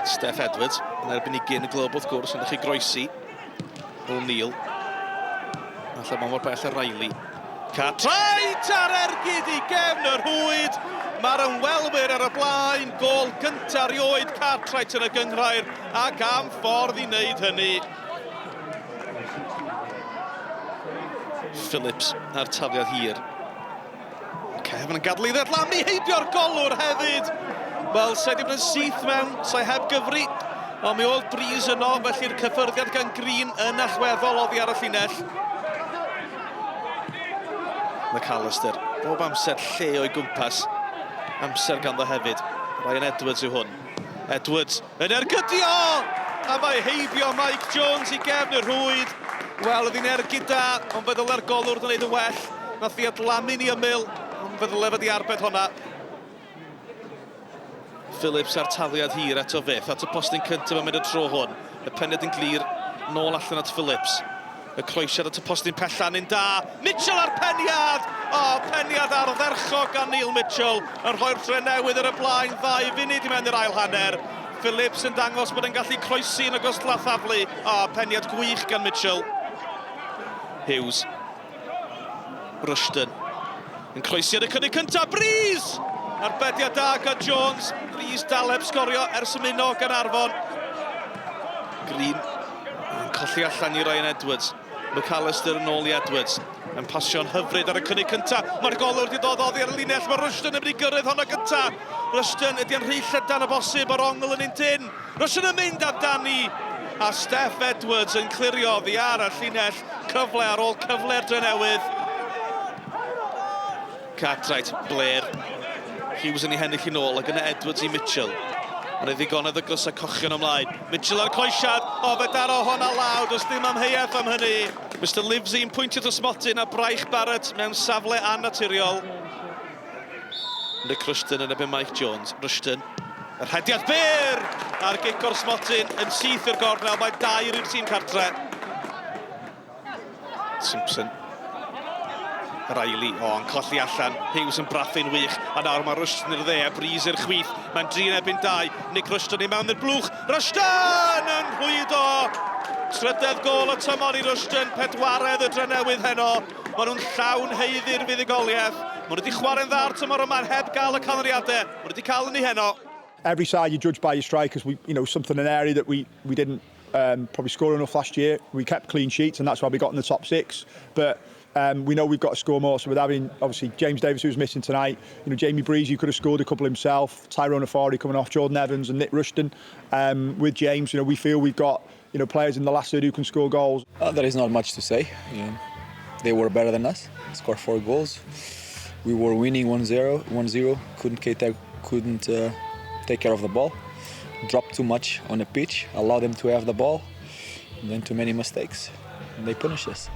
Steff Edwards yn erbyn I gyn y glob wrth gwrs, yn chi groesi. O'Neill. Alla ma' mor bell a Riley. Cartwright ar ergyd I gefn y rhwyd. Mae'r ymwelwyr ar y blaen. Gol gyntaf rioed Cartwright yn y gynghrair ac am ffordd I wneud hynny. Phillips ar taliad hir. Cefn yn gadlu I ddadlanu heibio'r golwr hefyd. Wel, sa'i ddim yn syth mewn, sa'i heb gyfri. Ond mi oedd bris yno, felly'r cyffyrddiad gan Green yn allweddol oddi ar y llinell. McAllister, bob amser lle o'i gwmpas. Amser ganddo hefyd. Ryan Edwards yw hwn. Edwards yn ergydio! A mae heibio Mike Jones I gefn y rhwyd. Wel, oedd hi'n ergyd da, ond fe ddylai'r golwr yn gwneud y well. Nath I adlamu'n I ymyl, ond fe ddylai fod I arbed honna. Phillips ar taliad hir eto fyth, at y postyn cyntaf yn mynd y tro hwn. Y pened yn glir, nôl allan at Phillips. Y croesiad at y postyn pellan yn da. Mitchell ar peniad! O, peniad ardderchog gan Neil Mitchell. Yn rhoi'r Drenewydd ar y blaen, 2 funud I mewn i'r ail hanner. Phillips yn dangos bod yn gallu croesi yn ogystal â thaflu. O, peniad gwych gan Mitchell. Hughes. Rushton. Yn croesi ar y cynnig cyntaf, Breeze! Arbediad da gan Jones. Breeze daleb sgorio ers ymuno gan Arfon. Green yn colli allan I Ryan Edwards. McAllister yn ôl I Edwards. Yn pasio'n hyfryd ar y cynnig cyntaf. Mae'r golwr wedi dod oddi ar y linell. Mae Rushton yn mynd I gyrraedd honna gyntaf. Rushton ydy yn rhy llydan y bosib o'r ongl yn un dyn. Rushton yn mynd amdani. A Steff Edwards yn clirio oddi ar y llinell. Cyfle ar ôl cyfle'r Drenewydd. Cartwright, Blair. Hughes yn ei hennill yn ôl, ac yna Edwards I Mitchell. Mae'n ei ddigonedd y glysa cochion ymlaen. Mitchell ar coesiad, o fe daro honna law, does dim amheuaeth am hynny. Mr Livesey yn pwyntio dosmotyn a Braich Barrett mewn safle annaturiol. Nick Rushton yn ebyn Mike Jones. Rushton, yr hediad byr ar gic o'r smotyn yn syth i'r gornel. Mae 2 i'r tîm cartre. Simpson. Riley, yn colli allan, Hughes yn brathu'n wych, a nawr mae Rushton i'r dde, a Breeze i'r chwith, mae'n 3-2, Nick Rushton I mewn i'r blwch, Rushton yn rhwydo! Trydydd gol y tymor I Rushton, 4edd y Drenewydd heno, maen nhw'n llawn heiddi'r fuddugoliaeth, maen nhw wedi chwarae'n dda'r tymor yma heb gael y canlyniadau, maen nhw wedi cael yn ei heno. Every side you judge by your strikers, something in an area that we didn't probably score enough last year. We kept clean sheets and that's why we got in the top 6. But we know we've got to score more, so with having, obviously, James Davis, who was missing tonight, Jamie Breeze, who could have scored a couple himself, Tyrone Afari coming off, Jordan Evans and Nick Rushton. With James, we feel we've got players in the last third who can score goals. There is not much to say. They were better than us, scored 4 goals. We were winning 1-0, couldn't take care of the ball, dropped too much on the pitch, allowed them to have the ball, and then too many mistakes, and they punished us.